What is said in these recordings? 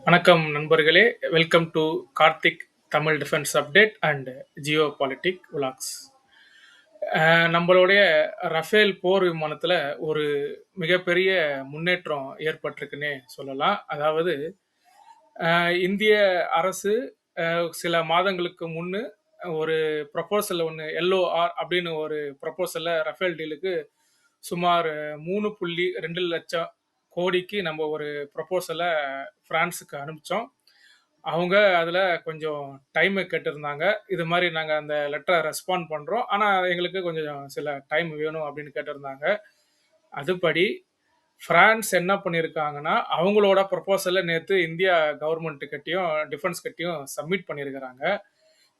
வணக்கம் நண்பர்களே. Welcome to Karthik Tamil defence update and Jio politic vlogs. நம்மளுடைய ரஃபேல் போர் விமானத்தில் ஒரு மிகப்பெரிய முன்னேற்றம் ஏற்பட்டிருக்குன்னே சொல்லலாம். அதாவது இந்திய அரசு சில மாதங்களுக்கு முன்னு ஒரு ப்ரப்போசல் ஒன்று எல்ஓஆர் அப்படின்னு ஒரு ப்ரப்போசலை ரஃபேல் டீலுக்கு சுமார் 3.2 லட்சம் கோடிக்கு நம்ம ஒரு ப்ரப்போசலை ஃப்ரான்ஸுக்கு அனுப்பிச்சோம். அவங்க அதில் கொஞ்சம் டைமு கேட்டிருந்தாங்க. இது மாதிரி நாங்கள் அந்த லெட்டரை ரெஸ்பாண்ட் பண்ணுறோம், ஆனால் எங்களுக்கு கொஞ்சம் சில டைம் வேணும் அப்படின்னு கேட்டிருந்தாங்க. அதுபடி ஃப்ரான்ஸ் என்ன பண்ணியிருக்காங்கன்னா, அவங்களோட ப்ரப்போசலை நேற்று இந்தியா கவர்மெண்ட்டுக்கிட்டையும் டிஃபென்ஸ் கிட்டையும் சப்மிட் பண்ணியிருக்கிறாங்க.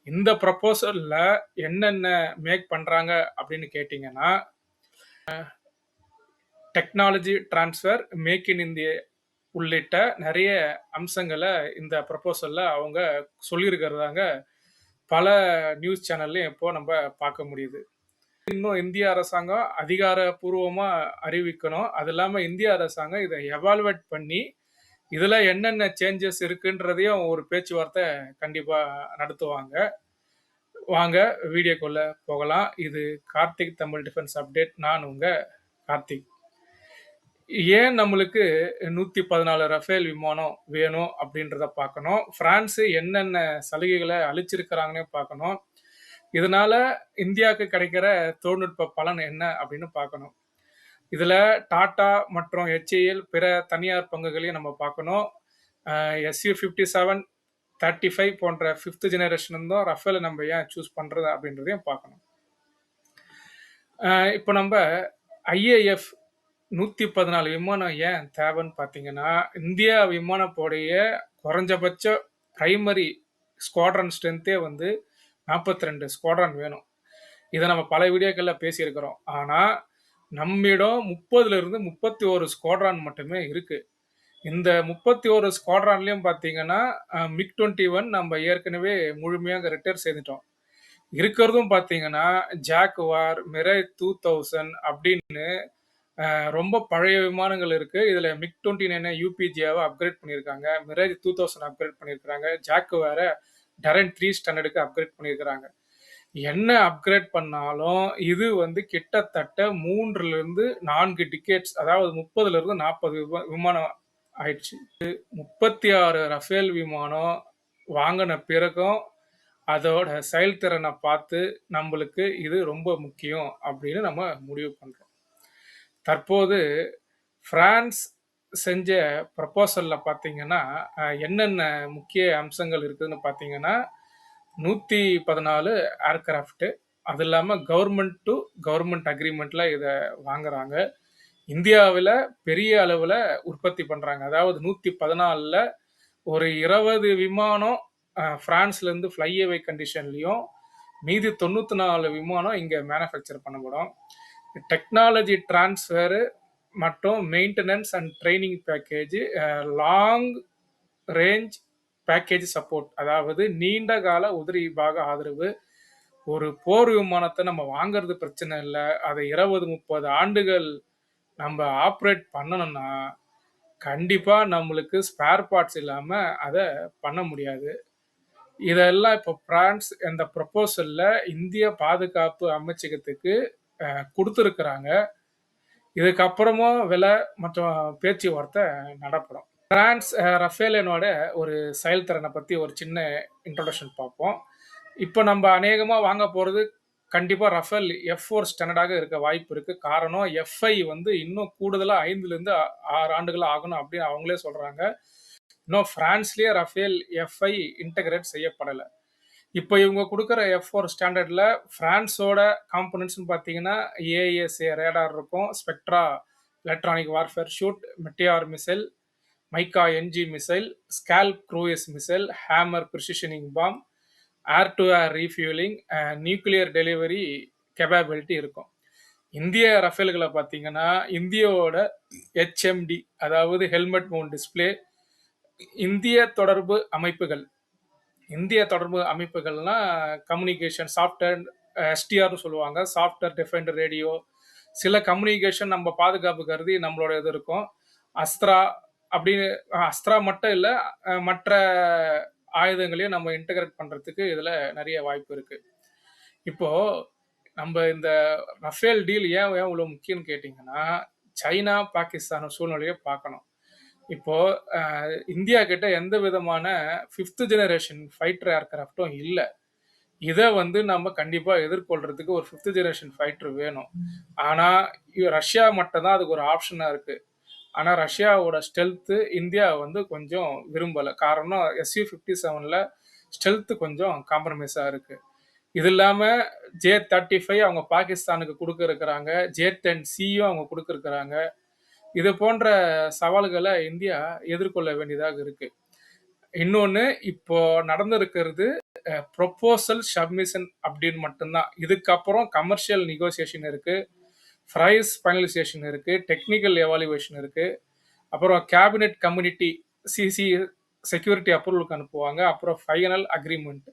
இந்த ப்ரப்போசலில் என்னென்ன மேக் பண்ணுறாங்க அப்படின்னு கேட்டிங்கன்னா, technology transfer, make in India உள்ளிட்ட நிறைய அம்சங்களை இந்த ப்ரப்போசலில் அவங்க சொல்லியிருக்கிறதாங்க பல நியூஸ் சேனல்லையும் இப்போ நம்ம பார்க்க முடியுது. இன்னும் இந்திய அரசாங்கம் அதிகாரப்பூர்வமாக அறிவிக்கணும். அது இல்லாமல் இந்திய அரசாங்கம் இதை எவால்வேட் பண்ணி இதில் என்னென்ன சேஞ்சஸ் இருக்குன்றதையும் ஒரு பேச்சுவார்த்தை கண்டிப்பாக நடத்துவாங்க. வாங்க வீடியோக்குள்ளே போகலாம். இது கார்த்திக் தமிழ் டிஃபென்ஸ் அப்டேட். நான் உங்கள் கார்த்திக். ஏன் நம்மளுக்கு 114 ரஃபேல் விமானம் வேணும் அப்படின்றத பார்க்கணும். பிரான்ஸு என்னென்ன சலுகைகளை அளிச்சிருக்கிறாங்கன்னு பார்க்கணும். இதனால இந்தியாவுக்கு கிடைக்கிற தொழில்நுட்ப பலன் என்ன அப்படின்னு பார்க்கணும். இதில் டாடா மற்றும் ஹெச்ஏஎல் பிற தனியார் பங்குகளையும் நம்ம பார்க்கணும். SU-57, 35 போன்ற 5th ஜெனரேஷன் இருந்தும் ரஃபேலை நம்ம ஏன் சூஸ் பண்ணுறது அப்படின்றதையும் பார்க்கணும். இப்போ நம்ம IAF 114 விமானம் ஏன் தேவைன்னு பார்த்தீங்கன்னா, இந்தியா விமானப்படைய குறைஞ்சபட்ச பிரைமரி ஸ்குவாட்ரன் ஸ்ட்ரென்த்தே 42 ஸ்குவாட்ரன் வேணும். இதை நம்ம பல வீடியோக்களில் பேசியிருக்கிறோம். ஆனால் நம்மிடம் 30லிருந்து 31 ஸ்குவாட்ரான் மட்டுமே இருக்குது. இந்த 31 ஸ்குவாட்ரான்லேயும் பார்த்தீங்கன்னா MiG-21 நம்ம ஏற்கனவே முழுமையாக ரிட்டையர் செய்துட்டோம். இருக்கிறதும் பார்த்தீங்கன்னா ஜாக்குவார், மிராஜ் 2000 அப்படின்னு ரொம்ப பழைய விமானங்கள் இருக்குது. இதில் MiG-29 UPGAவை அப்கிரேட் பண்ணியிருக்காங்க, மிராஜ் 2000 அப்கிரேட் பண்ணியிருக்கிறாங்க, ஜாக்குவாரை டரன் 3 ஸ்டாண்டர்டுக்கு அப்கிரேட் பண்ணியிருக்கிறாங்க. என்ன அப்கிரேட் பண்ணாலும் இது கிட்டத்தட்ட 3லிருந்து 4 டிகேட்ஸ், அதாவது 30லிருந்து 40 விமானம் ஆயிடுச்சு. 36 ரஃபேல் விமானம் வாங்கின பிறகும் அதோட செயல்திறனை பார்த்து நம்மளுக்கு இது ரொம்ப முக்கியம் அப்படின்னு நம்ம முடிவு பண்ணுறோம். தற்போது பிரான்ஸ் செஞ்ச ப்ரப்போசலில் பார்த்தீங்கன்னா என்னென்ன முக்கிய அம்சங்கள் இருக்குதுன்னு பார்த்தீங்கன்னா, 114 ஏர்கிராஃப்ட்டு, அது இல்லாமல் கவர்மெண்ட் டு கவர்மெண்ட் அக்ரிமெண்ட்டில் இதை வாங்குறாங்க. இந்தியாவில் பெரிய அளவில் உற்பத்தி பண்ணுறாங்க. அதாவது 114ல் ஒரு 20 விமானம் ஃப்ரான்ஸ்லேருந்து ஃப்ளைஅவே கண்டிஷன்லேயும், மீதி 94 விமானம் இங்கே மேனுஃபேக்சர் பண்ணப்படும். டெக்னாலஜி டிரான்ஸ்ஃபரு மற்றும் maintenance and training package, long range package support, அதாவது நீண்ட கால உதிரி பாக ஆதரவு. ஒரு போர் விமானத்தை நம்ம வாங்கிறது பிரச்சனை இல்லை, அதை 20-30 ஆண்டுகள் நம்ம ஆப்ரேட் பண்ணணும்னா கண்டிப்பாக நம்மளுக்கு ஸ்பேர் பார்ட்ஸ் இல்லாமல் அதை பண்ண முடியாது. இதெல்லாம் இப்போ பிரான்ஸ் இந்த ப்ரப்போசலில் இந்திய பாதுகாப்பு அமைச்சகத்துக்கு கொடுத்துருக்குறாங்க. இதுக்கப்புறமும் விலை மற்றும் பேச்சுவார்த்தை நடப்படும். பிரான்ஸ் ரஃபேலினோட ஒரு செயல்திறனை பற்றி ஒரு சின்ன இன்ட்ரோடக்ஷன் பார்ப்போம். இப்போ நம்ம அநேகமாக வாங்க போகிறது கண்டிப்பாக ரஃபேல் F4 ஸ்டாண்டர்டாக இருக்க வாய்ப்பு இருக்குது. காரணம் F5 இன்னும் கூடுதலாக 5லிருந்து 6 ஆண்டுகள் ஆகணும் அப்படின்னு அவங்களே சொல்கிறாங்க. இன்னும் ஃப்ரான்ஸ்லேயே ரஃபேல் F5 இன்டகிரேட் செய்யப்படலை. இப்போ இவங்க கொடுக்குற F4 ஸ்டாண்டர்டில் ஃப்ரான்ஸோட காம்பனன்ட்ஸ்னு பார்த்தீங்கன்னா AESA ரேடார் இருக்கும், Spectra electronic warfare suit, Meteor missile, MICA NG missile, SCALP cruise missile, HAMMER precisioning bomb, air to air refuelling, nuclear delivery capability இருக்கும். இந்திய ரஃபேல்களை பார்த்தீங்கன்னா இந்தியாவோட HMD, அதாவது ஹெல்மெட் மவுண்ட் டிஸ்பிளே, இந்திய தொடர்பு அமைப்புகள்னா கம்யூனிகேஷன் சாஃப்ட்வேர், SDRன்னு சொல்லுவாங்க, சாஃப்ட்வேர் டிஃபைன்டு ரேடியோ, சில communication நம்ம பாதுகாப்பு கருதி நம்மளோட இது இருக்கும். அஸ்த்ரா அப்படின்னு அஸ்த்ரா மட்டும் இல்ல, மற்ற ஆயுதங்களையும் நம்ம இன்டகிரேட் பண்றதுக்கு இதுல நெறைய வாய்ப்பு இருக்கு. இப்போ நம்ப இந்த ரஃபேல் டீல் ஏன் ஏன் இவ்வளோ முக்கியம்னு கேட்டீங்கன்னா, சைனா, பாகிஸ்தான் சூழ்நிலைய பார்க்கணும். இப்போ இந்தியா கிட்ட எந்த விதமான 5த் ஜெனரேஷன் ஃபைட்டர் ஏர்கிராஃப்டும் இல்ல. இத வந்து நம்ம கண்டிப்பா எதிர்கொள்றதுக்கு ஒரு 5த் ஜெனரேஷன் ஃபைட்டர் வேணும். ஆனா, ரஷ்யா மட்டும் தான் அதுக்கு ஒரு ஆப்ஷனா இருக்கு. ஆனா, ரஷ்யாவோட ஸ்டெல்த் இந்தியா வந்து கொஞ்சம் விரும்பல. காரணம் Su-57ல ஸ்டெல்த் கொஞ்சம் காம்ப்ரமைஸா இருக்கு. இது இல்லாம J-35 அவங்க பாகிஸ்தானுக்கு குடுக்க இருக்கிறாங்க. J-10Cயும் அவங்க குடுக்க இருக்கிறாங்க. இது போன்ற சவால்கள இந்தியா எதிர்கொள்ள வேண்டியதாக இருக்கு. இன்னொன்னு இப்போ நடந்திருக்கிறது ப்ரொபோசல் சப்மிஷன் அப்படின்னு மட்டும்தான். இதுக்கப்புறம் கமர்ஷியல் நெகோசியேஷன் இருக்கு. பிரைஸ் ஃபைனலைசேஷன் இருக்கு. டெக்னிக்கல் எவாலுவேஷன் இருக்கு. அப்புறம் கேபினெட் கம்யூனிட்டி சிசி செக்யூரிட்டி அப்ரூவலுக்கு அனுப்புவாங்க. அப்புறம் ஃபைனல் அக்ரிமெண்ட்.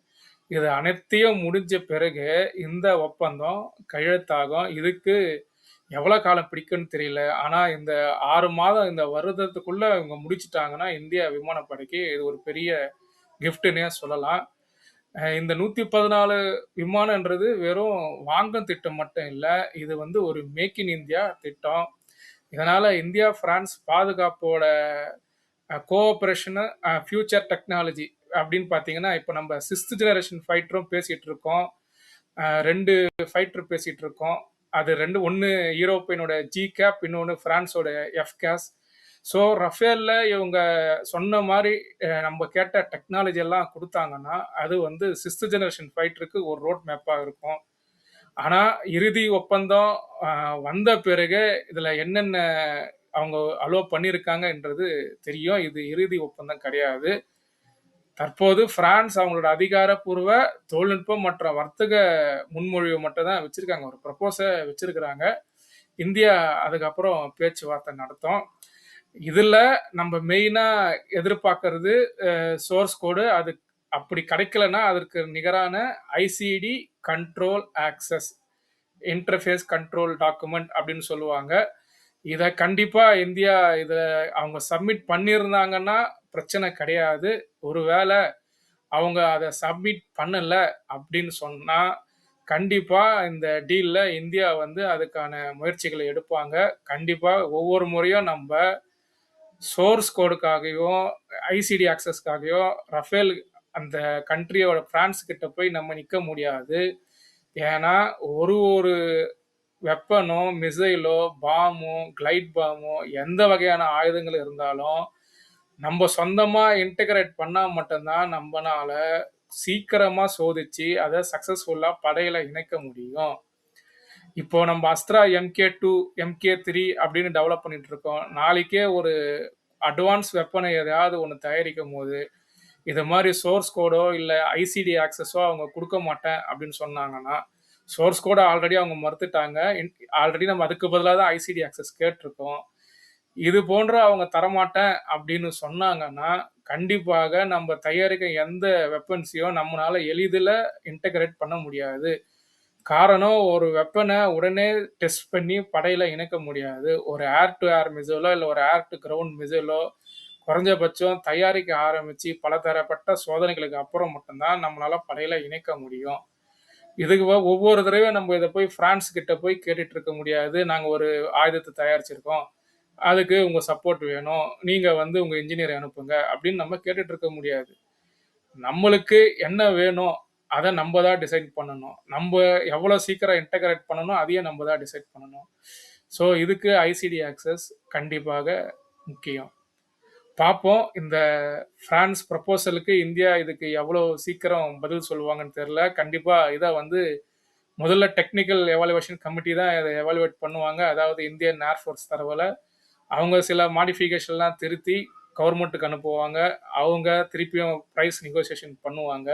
இது அனைத்தையும் முடிஞ்ச பிறகு இந்த ஒப்பந்தம் கையெழுத்தாகும். இதுக்கு எவ்வளோ காலம் பிடிக்கும்னு தெரியல. ஆனா இந்த 6 மாதம் இந்த வருடத்துக்குள்ள இவங்க முடிச்சுட்டாங்கன்னா, இந்திய விமானப்படைக்கு இது ஒரு பெரிய கிஃப்ட்ன்னே சொல்லலாம். இந்த 114 விமானம்ன்றது வெறும் வாங்கும் திட்டம் மட்டும் இல்ல. இது வந்து ஒரு மேக் இன் இந்தியா திட்டம். இதனால இந்தியா, பிரான்ஸ் பாதுகாப்போட கோஆப்பரேஷன் ஃபியூச்சர் டெக்னாலஜி அப்படின்னு பார்த்தீங்கன்னா, இப்போ நம்ம 6த் ஜெனரேஷன் ஃபைட்டரும் பேசிட்டு இருக்கோம். 2 ஃபைட்டர் பேசிட்டு இருக்கோம். அது 2 ஒண்ணு யூரோப்பியனோட ஜி-கேப், இன்னொன்னு பிரான்ஸோட எஃப்-கேஸ். ஸோ ரஃபேல்ல இவங்க சொன்ன மாரி நம்ம கேட்ட டெக்னாலஜி எல்லாம் குடுத்தாங்கன்னா, அது வந்து 6த் ஜெனரேஷன் ஃபைட்டருக்கு ஒரு ரோட் மேப்பா இருக்கும். ஆனா, இறுதி ஒப்பந்தம் அ வந்த பிறகு இதுல என்னென்ன அவங்க அலோ பண்ணியிருக்காங்கன்றது தெரியும். இது இறுதி ஒப்பந்தம் கிடையாது. தற்போது பிரான்ஸ் அவங்களோட அதிகாரப்பூர்வ தொழில்நுட்பம் மற்றும் வர்த்தக முன்மொழிவு மட்டும் தான் வச்சிருக்காங்க. ஒரு ப்ரொபோஸ வச்சிருக்கிறாங்க. இந்தியா அதுக்கப்புறம் பேச்சுவார்த்தை நடத்தும். இதுல நம்ம மெயினா எதிர்பார்க்கிறது சோர்ஸ் கோடு. அது அப்படி கிடைக்கலன்னா, அதற்கு நிகரான ICT control access interface control document அப்படின்னு சொல்லுவாங்க. இத கண்டிப்பா இந்தியா இத அவங்க சப்மிட் பண்ணியிருந்தாங்கன்னா பிரச்சனை கிடையாது. ஒருவேள அவங்க அத சப்மிட் பண்ணல அப்படின்னு சொன்னா, கண்டிப்பா இந்த டீல்ல இந்தியா வந்து அதுக்கான முயற்சிகள எடுப்பாங்க. கண்டிப்பா ஒவ்வொரு முறையும் நம்ப சோர்ஸ் கோடுக்காகவும், ஐசிடி ஆக்சஸ்க்காகவும் ரஃபேல் அந்த கண்ட்ரியோட பிரான்ஸ் கிட்ட போய் நம்ம நிக்க முடியாது. ஏன்னா, ஒரு ஒரு வெப்பனோ, மிசைலோ, பாமோ, கிளைட் பாமோ எந்த வகையான ஆயுதங்கள் இருந்தாலும், நம்ப சொந்தமா இன்டகிரேட் பண்ணா மட்டும் தான் நம்பனால சீக்கிரமா சோதிச்சு, அத சக்சஸ்ஃபுல்லா படையில இணைக்க முடியும். இப்போ நம்ம அஸ்த்ரா MK2, MK3 அப்படின்னு டெவலப் பண்ணிட்டு இருக்கோம். நாளைக்கே ஒரு அட்வான்ஸ் வெப்பனை எதையாவது ஒண்ணு தயாரிக்கும்போது, இது மாரி சோர்ஸ் கோடோ, இல்ல ஐசிடி ஆக்சஸோ அவங்க குடுக்க மாட்டேன் அப்படின்னு சொன்னாங்கன்னா, சோர்ஸ் கோட ஆல்ரெடி அவங்க மறுத்துட்டாங்க. ஆல்ரெடி நம்ம அதுக்கு பதிலா தான் ஐசிடி ஆக்சஸ் கேட்டிருக்கோம். இது போன்ற அவங்க தரமாட்டேன் அப்படின்னு சொன்னாங்கன்னா, கண்டிப்பாக நம்ம தயாரிக்கும் எந்த வெப்பன்ஸையும் நம்மனால எளிதில இன்டகிரேட் பண்ண முடியாது. காரணம் ஒரு வெப்பன உடனே டெஸ்ட் பண்ணி படையில இணைக்க முடியாது. ஒரு ஏர் டூ ஏர் மிசைலோ, இல்ல ஒரு ஏர் டூ கிரவுண்ட் மிசைலோ குறைஞ்சபட்சம் தயாரிக்க ஆரம்பிச்சு பலதரப்பட்ட சோதனைகளுக்கு அப்புறம் மட்டும் தான் நம்மளால படையில இணைக்க முடியும். இதுக்கு ஒவ்வொரு தடவையும் நம்ம இத போய் பிரான்ஸ் கிட்ட போய் கேட்டுட்டு இருக்க முடியாது. நாங்க ஒரு ஆயுதத்த தயாரிச்சிருக்கோம். அதுக்கு உங்க சப்போர்ட் வேணும். நீங்க வந்து உங்க இன்ஜினியர அனுப்புங்க அப்படின்னு நம்ம கேட்டுட்டு இருக்க முடியாது. நம்மளுக்கு என்ன வேணும்? அத நம்ப தான் டிசைட் பண்ணணும். நம்ப எவ்வளோ சீக்கிரம் இன்டகிரேட் பண்ணணும், அதையும் நம்ப தான் டிசைட் பண்ணணும். ஸோ இதுக்கு ஐசிடி ஆக்சஸ் கண்டிப்பாக முக்கியம். பார்ப்போம். இந்த பிரான்ஸ் ப்ரொபோசலுக்கு இந்தியா இதுக்கு எவ்வளோ சீக்கிரம் பதில் சொல்லுவாங்கன்னு தெரியல. கண்டிப்பா இத வந்து முதல்ல டெக்னிக்கல் எவாலுவேஷன் கமிட்டி தான் இத எவாலுவேட் பண்ணுவாங்க. அதாவது இந்தியன் ஏர் ஃபோர்ஸ் தரவுல. அவங்க சில மாடிஃபிகேஷன்லாம் திருத்தி கவர்மெண்ட்டுக்கு அனுப்புவாங்க. அவங்க திருப்பியும் பிரைஸ் நெகோசியேஷன் பண்ணுவாங்க.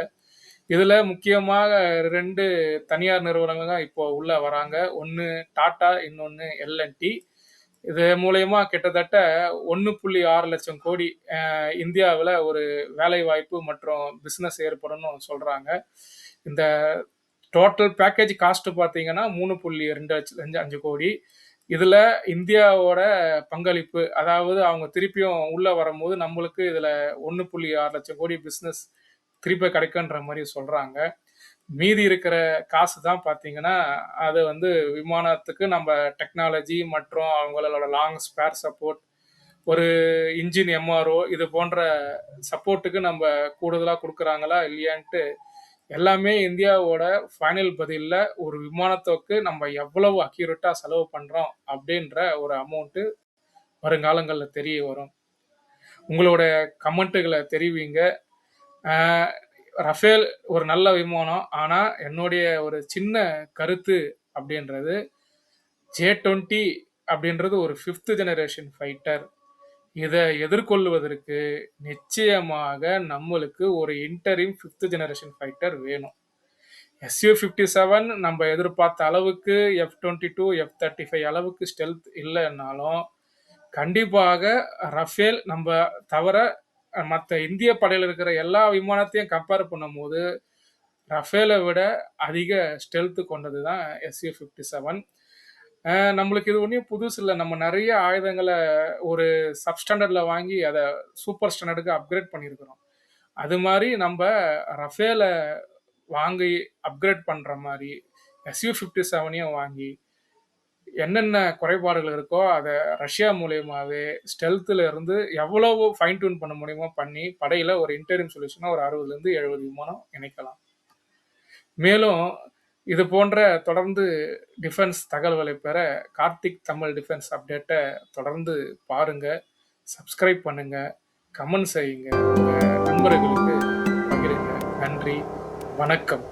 இதுல முக்கியமாக 2 தனியார் நிறுவனங்கள் தான் இப்போ உள்ள வராங்க. ஒண்ணு டாடா, இன்னொன்னு எல்&டி. இது மூலியமா கிட்டத்தட்ட 1.6 லட்சம் கோடி இந்தியாவுல ஒரு வேலைவாய்ப்பு மற்றும் பிசினஸ் ஏற்படும்னு சொல்றாங்க. இந்த டோட்டல் பேக்கேஜ் காஸ்ட் பார்த்தீங்கன்னா 3.25 கோடி. இதுல இந்தியாவோட பங்களிப்பு, அதாவது அவங்க திருப்பியும் உள்ள வரும்போது நம்மளுக்கு இதுல 1.6 லட்சம் கோடி பிசினஸ் திருப்பி கிடைக்குன்ற மாரி சொல்றாங்க. மீதி இருக்கிற காசு தான் பார்த்தீங்கன்னா, அது வந்து விமானத்துக்கு நம்ம டெக்னாலஜி மற்றும் அவங்களோட லாங் ஸ்பேர் சப்போர்ட், ஒரு இன்ஜின் எம்ஆர்ஓ இது போன்ற சப்போர்ட்டுக்கு நம்ப கூடுதலா குடுக்குறாங்களா இல்லையான்ட்டு, எல்லாமே இந்தியாவோட ஃபைனல் பதில்ல ஒரு விமானத்துக்கு நம்ம எவ்வளவு அக்யூரேட்டா செலவு பண்றோம் அப்படின்ற ஒரு அமௌண்ட்டு வருங்காலங்கள்ல தெரிய வரும். உங்களோட கமெண்ட்டுகள தெரிவிங்க. ஆ ரஃபேல் ஒரு நல்ல விமானம். ஆனா, என்னுடைய ஒரு சின்ன கருத்து அப்படின்றது, ஜே-20 அப்படின்றது ஒரு 5த் ஜெனரேஷன் ஃபைட்டர். இத எதிர்கொள்வதற்கு நிச்சயமாக நம்மளுக்கு ஒரு இன்டரிம் 5த் ஜெனரேஷன் ஃபைட்டர் வேணும். Su-57 நம்ப எதிர்பார்த்த அளவுக்கு F-22, F-35 அளவுக்கு ஸ்டெல்த் இல்லன்னாலும், கண்டிப்பாக ரஃபேல் நம்ப தவிர மத்த இந்திய படையில இருக்கிற எல்லா விமானத்தையும் கம்பேர் பண்ணும்போது, ரஃபேல விட அதிக ஸ்டெல்த் கொண்டது தான் Su-57. நம்மளுக்கு இது ஒண்ணும் புதுசு இல்ல. நம்ம நெறைய ஆயுதங்கள ஒரு சப்ஸ்டாண்டர்ட்ல வாங்கி அத சூப்பர் ஸ்டாண்டர்டுக்கு அப்கிரேட் பண்ணியிருக்கிறோம். அது மாரி நம்ப ரஃபேல வாங்கி அப்கிரேட் பண்ற மாரி Su-57யும் வாங்கி என்னென்ன குறைபாடுகள் இருக்கோ, அத ரஷ்யா மூலியமாவே ஸ்டெல்த்ல இருந்து எவ்வளவு ஃபைன் டியூன் பண்ண முடியுமோ பண்ணி, படையில ஒரு இன்டரிம் சொல்யூஷனா ஒரு 60லேருந்து 70 விமானம் இணைக்கலாம். மேலும் இது போன்ற தொடர்ந்து டிஃபென்ஸ் தகவல்களை பெற கார்த்திக் தமிழ் டிஃபென்ஸ் அப்டேட்ட தொடர்ந்து பாருங்க, சப்ஸ்கிரைப் பண்ணுங்க, கமெண்ட் செய்யுங்க, உங்க நண்பர்களுக்கு பகிருங்க. நன்றி, வணக்கம்.